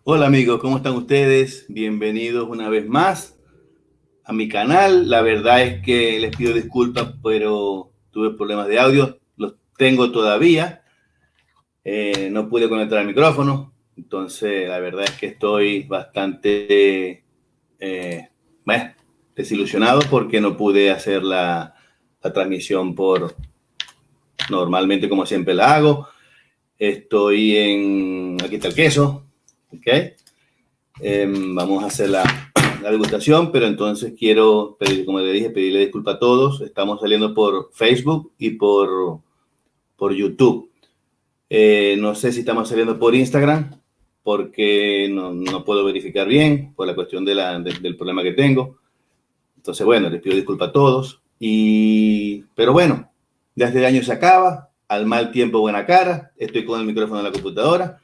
Hola amigos, ¿cómo están ustedes? Bienvenidos una vez más a mi canal. La verdad es que les pido disculpas, pero tuve problemas de audio, los tengo todavía. No pude conectar el micrófono, entonces la verdad es que estoy bastante bueno, desilusionado porque no pude hacer la transmisión por normalmente como siempre la hago. Estoy en, aquí está el queso, ¿ok? Vamos a hacer la degustación, pero entonces quiero pedir, como le dije, pedirle disculpas a todos. Estamos saliendo por Facebook y por YouTube. No sé si estamos saliendo por Instagram porque no puedo verificar bien por la cuestión del problema que tengo. Entonces, bueno, les pido disculpas a todos. Pero bueno, ya este año se acaba. Al mal tiempo, buena cara. Estoy con el micrófono en la computadora.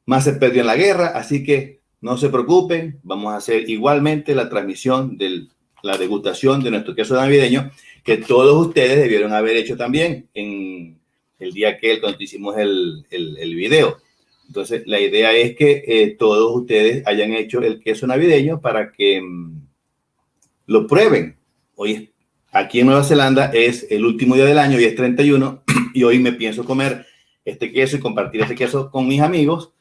Más se perdió en la guerra, así que no se preocupen, vamos a hacer igualmente la transmisión de la degustación de nuestro queso navideño, que todos ustedes debieron haber hecho también en el día cuando hicimos el video. Entonces, la idea es que todos ustedes hayan hecho el queso navideño para que lo prueben. Hoy, aquí en Nueva Zelanda, es el último día del año, hoy es 31, y hoy me pienso comer este queso y compartir este queso con mis amigos,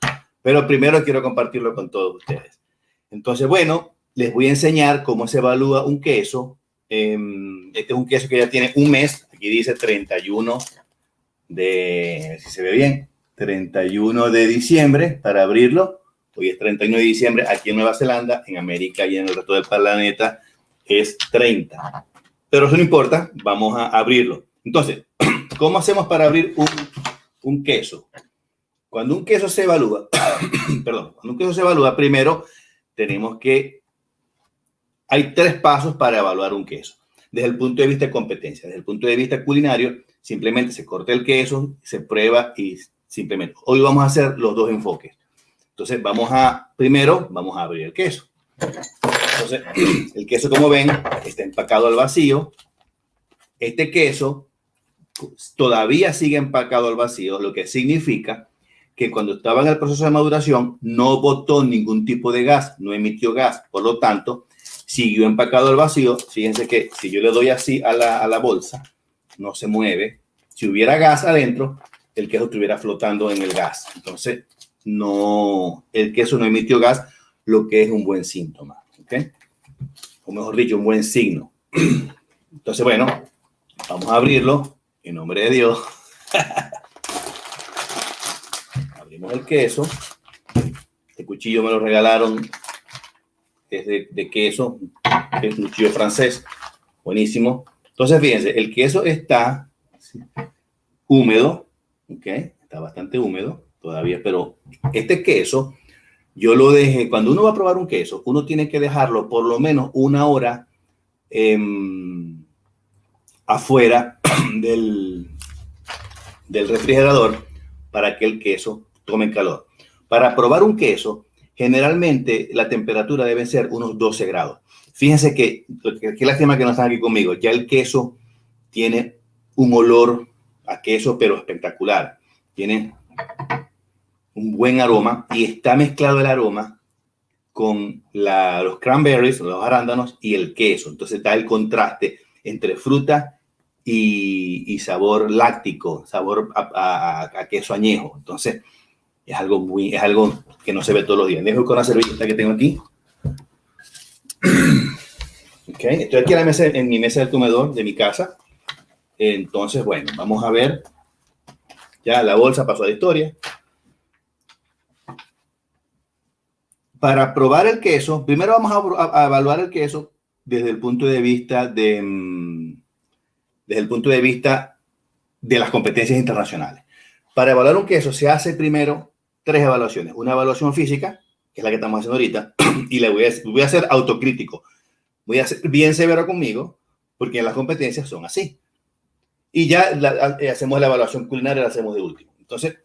pero primero quiero compartirlo con todos ustedes. Entonces, bueno, les voy a enseñar cómo se evalúa un queso. Este es un queso que ya tiene un mes. Aquí dice 31 de, si se ve bien, 31 de diciembre para abrirlo. Hoy es 31 de diciembre aquí en Nueva Zelanda, en América y en el resto del planeta es 30. Pero eso no importa, vamos a abrirlo. Entonces, ¿cómo hacemos para abrir un queso? Cuando un queso se evalúa, perdón, cuando un queso se evalúa, primero tenemos que, hay tres pasos para evaluar un queso. Desde el punto de vista de competencia, desde el punto de vista culinario, simplemente se corta el queso, se prueba y simplemente. Hoy vamos a hacer los dos enfoques. Entonces, primero vamos a abrir el queso. Entonces, el queso, como ven, está empacado al vacío. Este queso todavía sigue empacado al vacío, lo que significa que cuando estaba en el proceso de maduración no botó ningún tipo de gas, no emitió gas, por lo tanto, siguió empacado al vacío. Fíjense que si yo le doy así a la bolsa, no se mueve. Si hubiera gas adentro, el queso estuviera flotando en el gas. Entonces, el queso no emitió gas, lo que es un buen síntoma, ¿ok? O mejor dicho, un buen signo. Entonces, bueno, vamos a abrirlo en nombre de Dios. Abrimos el queso. Este cuchillo me lo regalaron, es de queso, es un cuchillo francés, buenísimo. Entonces, fíjense, el queso está húmedo, ¿ok? Está bastante húmedo todavía, pero este queso, yo lo dejé, cuando uno va a probar un queso, uno tiene que dejarlo por lo menos una hora afuera del refrigerador para que el queso tome calor. Para probar un queso, generalmente la temperatura debe ser unos 12 grados. Fíjense qué lástima que no están aquí conmigo. Ya el queso tiene un olor a queso, pero espectacular. Tiene un buen aroma y está mezclado el aroma con los cranberries, los arándanos y el queso. Entonces da el contraste entre fruta y sabor láctico, sabor a queso añejo. Entonces es algo que no se ve todos los días. Dejo con la servilleta que tengo aquí. Okay. Estoy aquí en mi mesa del comedor de mi casa. Entonces, bueno, vamos a ver. Ya la bolsa pasó a la historia. Para probar el queso, primero vamos a evaluar el queso desde el punto de vista desde el punto de vista de las competencias internacionales. Para evaluar un queso se hace primero tres evaluaciones. Una evaluación física, que es la que estamos haciendo ahorita, y voy a ser autocrítico. Voy a ser bien severo conmigo, porque en las competencias son así. Y ya hacemos la evaluación culinaria, la hacemos de último. Entonces,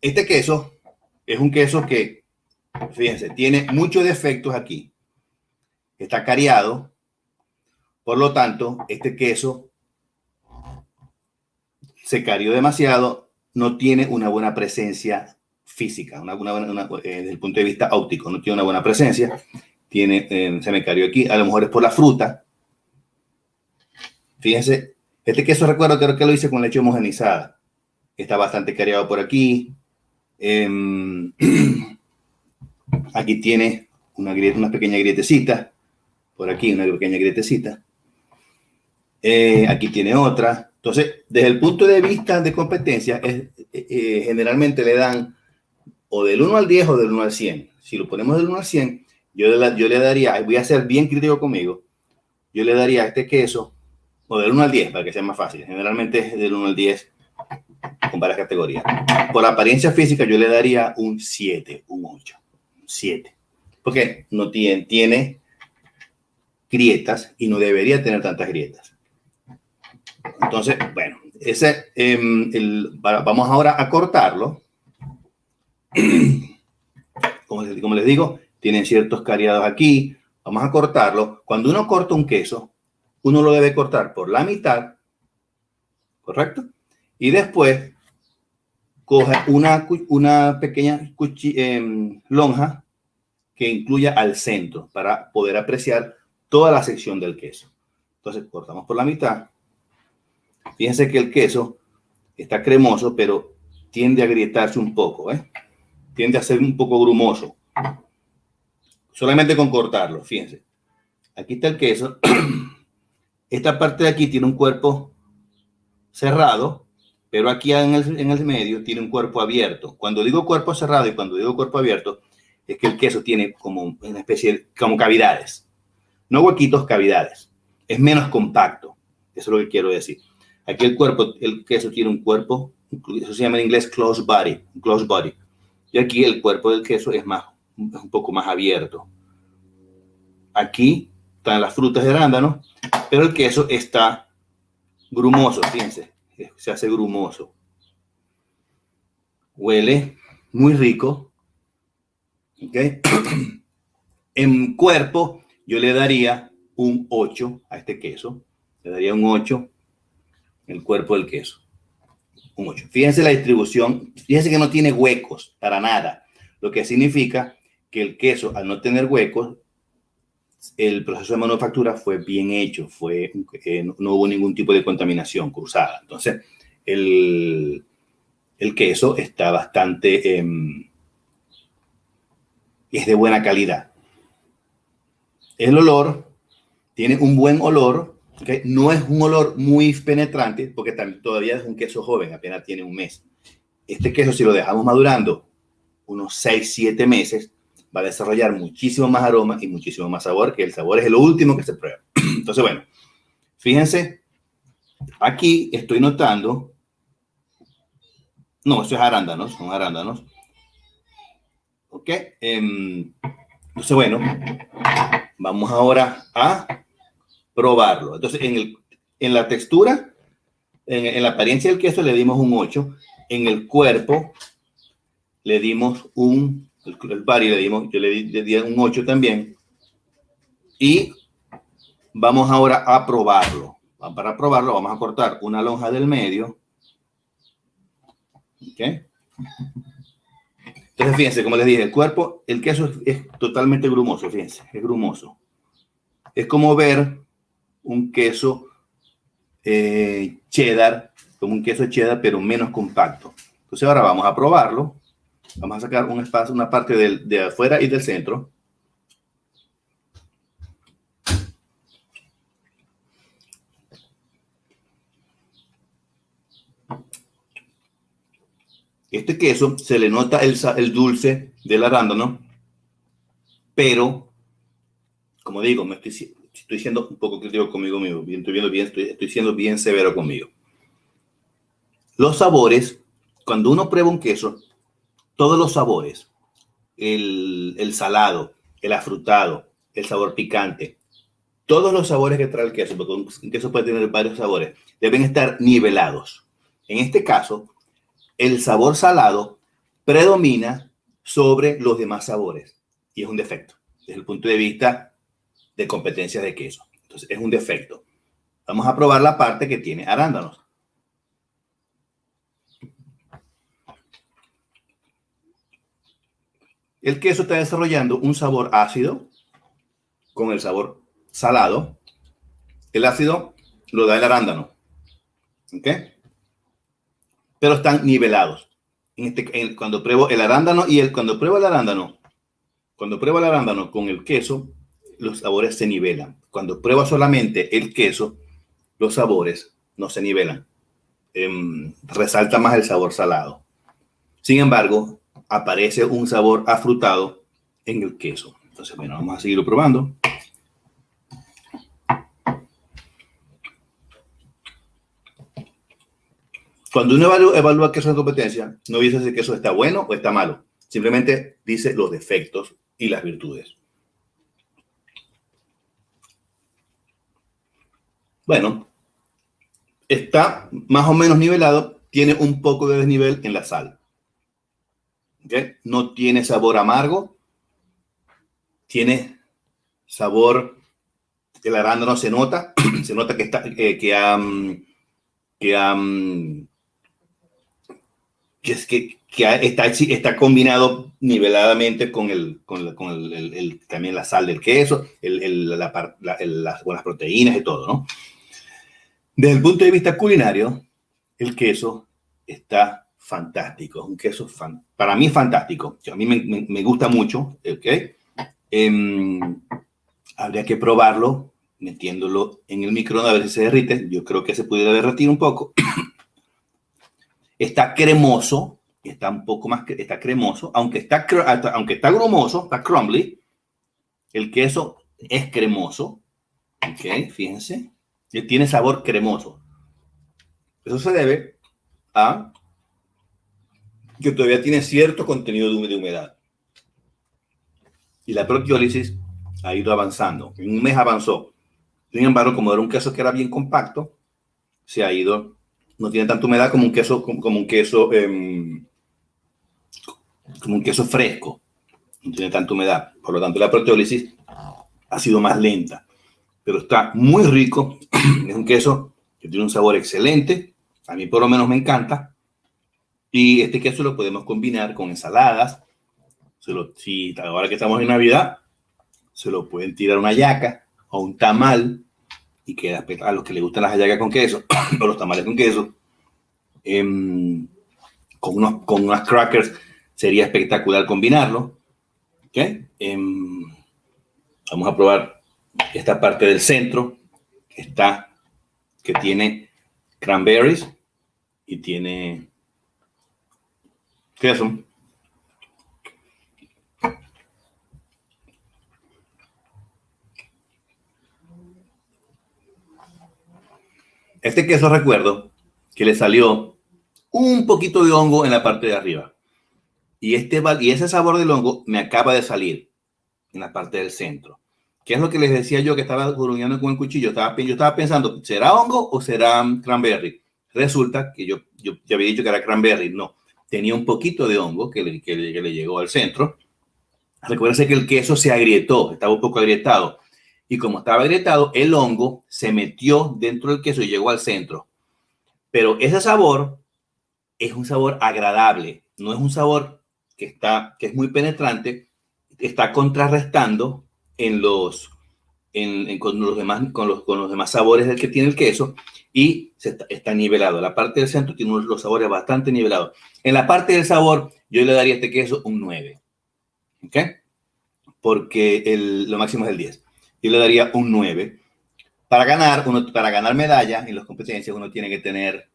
este queso es un queso que, fíjense, tiene muchos defectos aquí. Está cariado. Por lo tanto, este queso se carió demasiado, no tiene una buena presencia física, desde el punto de vista óptico, no tiene una buena presencia. Se me cayó aquí, a lo mejor es por la fruta. Fíjense, este queso recuerdo creo que lo hice con leche homogenizada. Está bastante cariado por aquí. Aquí tiene una pequeña grietecita. Por aquí una pequeña grietecita. Aquí tiene otra. Entonces, desde el punto de vista de competencia, generalmente le dan o del 1 al 10 o del 1 al 100. Si lo ponemos del 1 al 100, yo le daría, voy a ser bien crítico conmigo, yo le daría a este queso, o del 1 al 10, para que sea más fácil. Generalmente es del 1 al 10 con varias categorías. Por apariencia física, yo le daría un 7, un 8, 7. Porque no tiene grietas y no debería tener tantas grietas. Entonces, bueno, vamos ahora a cortarlo. Como les digo, tienen ciertos cariados aquí. Vamos a cortarlo. Cuando uno corta un queso, uno lo debe cortar por la mitad, ¿correcto? Y después coge una pequeña lonja que incluya al centro para poder apreciar toda la sección del queso. Entonces cortamos por la mitad. Fíjense que el queso está cremoso, pero tiende a agrietarse un poco, ¿eh? Tiende a ser un poco grumoso. Solamente con cortarlo, fíjense. Aquí está el queso. Esta parte de aquí tiene un cuerpo cerrado, pero aquí en el medio tiene un cuerpo abierto. Cuando digo cuerpo cerrado y cuando digo cuerpo abierto, es que el queso tiene como una especie de como cavidades. No huequitos, cavidades. Es menos compacto. Eso es lo que quiero decir. Aquí el queso tiene un cuerpo, eso se llama en inglés close body. Y aquí el cuerpo del queso es un poco más abierto. Aquí están las frutas de arándano, pero el queso está grumoso, fíjense, se hace grumoso. Huele muy rico. ¿Okay? En cuerpo, yo le daría un 8 a este queso. Le daría un 8 en el cuerpo del queso. Un 8. Fíjense la distribución. Fíjense que no tiene huecos para nada. Lo que significa que el queso, al no tener huecos, el proceso de manufactura fue bien hecho. No hubo ningún tipo de contaminación cruzada. Entonces, el queso está bastante... es de buena calidad. El olor tiene un buen olor, ¿okay? No es un olor muy penetrante porque todavía es un queso joven, apenas tiene un mes. Este queso, si lo dejamos madurando unos 6-7 meses, va a desarrollar muchísimo más aroma y muchísimo más sabor, que el sabor es lo último que se prueba. Entonces, bueno, fíjense, aquí estoy notando, no, eso es arándanos, son arándanos. ¿Ok? Entonces, bueno, vamos ahora a probarlo. Entonces, en la textura, en la apariencia del queso le dimos un 8. En el cuerpo le dimos el bari yo le di un 8 también. Y vamos ahora a probarlo. Para probarlo vamos a cortar una lonja del medio. ¿Ok? Entonces, fíjense, como les dije, el queso es totalmente grumoso, fíjense, es grumoso. Es como ver un queso cheddar, como un queso cheddar, pero menos compacto. Entonces ahora vamos a probarlo. Vamos a sacar un espacio, una parte de afuera y del centro. Este queso se le nota el dulce del arándano, pero, como digo, estoy siendo un poco crítico conmigo mismo. Estoy siendo bien severo conmigo. Los sabores, cuando uno prueba un queso, todos los sabores, el salado, el afrutado, el sabor picante, todos los sabores que trae el queso, porque un queso puede tener varios sabores, deben estar nivelados. En este caso, el sabor salado predomina sobre los demás sabores y es un defecto desde el punto de vista de competencias de queso. Entonces, es un defecto. Vamos a probar la parte que tiene arándanos. El queso está desarrollando un sabor ácido con el sabor salado. El ácido lo da el arándano, ¿ok? Pero están nivelados. Cuando pruebo el arándano cuando pruebo el arándano con el queso, los sabores se nivelan. Cuando pruebo solamente el queso, los sabores no se nivelan. Resalta más el sabor salado. Sin embargo, aparece un sabor afrutado en el queso. Entonces, bueno, vamos a seguirlo probando. Cuando uno evalúa queso en competencia, no dice si el queso está bueno o está malo. Simplemente dice los defectos y las virtudes. Bueno, está más o menos nivelado. Tiene un poco de desnivel en la sal. ¿Okay? No tiene sabor amargo. Tiene sabor, el arándano se nota. Se nota que está combinado niveladamente con también la sal del queso, las proteínas y todo, ¿no? Desde el punto de vista culinario, el queso está fantástico. Es un queso para mí fantástico. A mí me gusta mucho, ¿ok? Habría que probarlo metiéndolo en el microondas a ver si se derrite. Yo creo que se pudiera derretir un poco. Está cremoso, está un poco más, está cremoso, aunque está grumoso, está crumbly. El queso es cremoso, ¿ok? Fíjense, tiene sabor cremoso. Eso se debe a que todavía tiene cierto contenido de humedad. Y la proteólisis ha ido avanzando. En un mes avanzó. Sin embargo, como era un queso que era bien compacto, se ha ido, no tiene tanta humedad como un queso, como un queso fresco. No tiene tanta humedad. Por lo tanto, la proteólisis ha sido más lenta. Pero está muy rico. Es un queso que tiene un sabor excelente. A mí por lo menos me encanta. Y este queso lo podemos combinar con ensaladas. Si ahora que estamos en Navidad, se lo pueden tirar una hallaca o un tamal y queda a los que les gustan las hallacas con queso o los tamales con queso. Con unas crackers sería espectacular combinarlo. ¿Okay? Vamos a probar esta parte del centro que tiene cranberries y tiene queso. Este queso recuerdo que le salió un poquito de hongo en la parte de arriba. Y ese sabor del hongo me acaba de salir en la parte del centro. ¿Qué es lo que les decía yo que estaba gruñendo con el cuchillo? Yo estaba pensando, ¿será hongo o será cranberry? Resulta que yo ya había dicho que era cranberry. No, tenía un poquito de hongo que le llegó al centro. Recuérdense que el queso se agrietó, estaba un poco agrietado. Y como estaba agrietado, el hongo se metió dentro del queso y llegó al centro. Pero ese sabor es un sabor agradable, no es un sabor que es muy penetrante, está contrarrestando con los demás sabores del que tiene el queso y está nivelado. La parte del centro tiene los sabores bastante nivelados. En la parte del sabor, yo le daría a este queso un 9. ¿Ok? Porque lo máximo es el 10. Yo le daría un 9. Para ganar medalla en las competencias, uno tiene que tener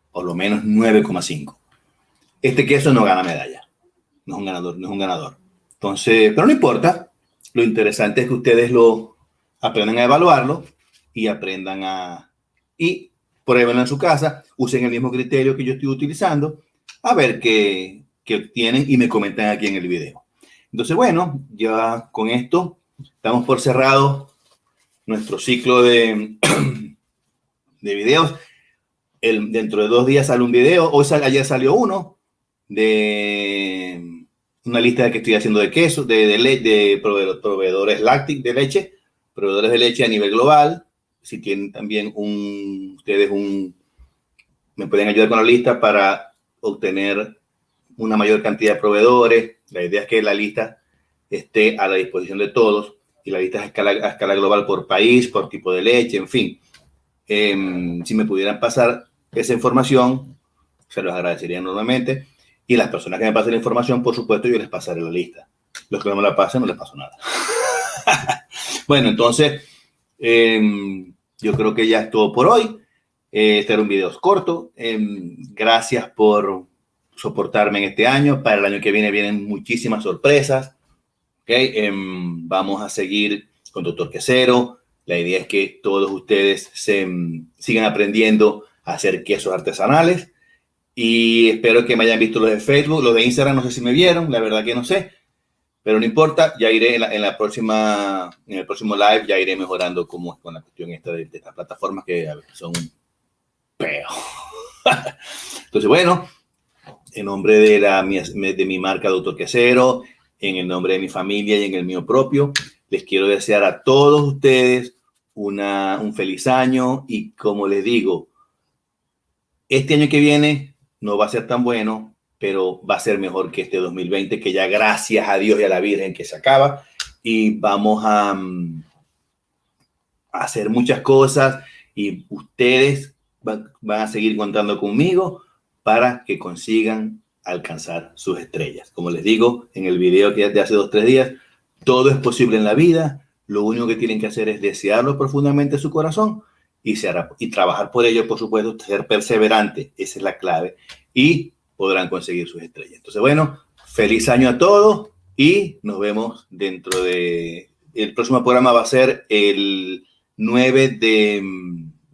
por lo menos 9,5. Este queso no gana medalla. No es un ganador. Entonces, pero no importa. Lo interesante es que ustedes lo aprendan a evaluarlo y y pruébenlo en su casa, usen el mismo criterio que yo estoy utilizando, a ver qué obtienen y me comentan aquí en el video. Entonces, bueno, ya con esto estamos por cerrado nuestro ciclo de videos. Dentro de 2 días sale un video. Ayer salió uno de una lista que estoy haciendo de queso, de proveedores lácteos de leche, proveedores de leche a nivel global. Si tienen también me pueden ayudar con la lista para obtener una mayor cantidad de proveedores. La idea es que la lista esté a la disposición de todos y la lista es a escala global por país, por tipo de leche, en fin. Si me pudieran pasar esa información, se los agradecería enormemente. Y las personas que me pasen la información, por supuesto, yo les pasaré la lista. Los que no me la pasen, no les paso nada. Bueno, entonces, yo creo que ya es todo por hoy. Este era un video corto. Gracias por soportarme en este año. Para el año que viene vienen muchísimas sorpresas. ¿Okay? Vamos a seguir con Dr. Quesero. La idea es que todos ustedes sigan aprendiendo a hacer quesos artesanales. Y espero que me hayan visto los de Facebook. Los de Instagram no sé si me vieron. La verdad que no sé. Pero no importa, ya iré en el próximo live, ya iré mejorando cómo es con la cuestión esta de estas plataformas que a veces son un peo. Entonces, bueno, en nombre de mi marca Dr. Quesero, en el nombre de mi familia y en el mío propio, les quiero desear a todos ustedes un feliz año y como les digo, este año que viene no va a ser tan bueno, pero va a ser mejor que este 2020, que ya gracias a Dios y a la Virgen que se acaba. Y vamos a hacer muchas cosas y ustedes van a seguir contando conmigo para que consigan alcanzar sus estrellas. Como les digo en el video que de hace 2 o 3 días, todo es posible en la vida. Lo único que tienen que hacer es desearlo profundamente en su corazón y trabajar por ello, por supuesto, ser perseverante. Esa es la clave. Y podrán conseguir sus estrellas. Entonces, bueno, feliz año a todos y nos vemos dentro de... El próximo programa va a ser el 9 de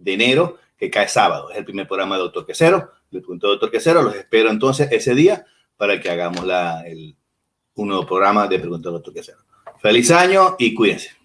enero, que cae sábado. Es el primer programa de Dr. Quesero. Le pregunto a Dr. Quesero, los espero entonces ese día para que hagamos un nuevo programa de Pregunta al Dr. Quesero. Feliz año y cuídense.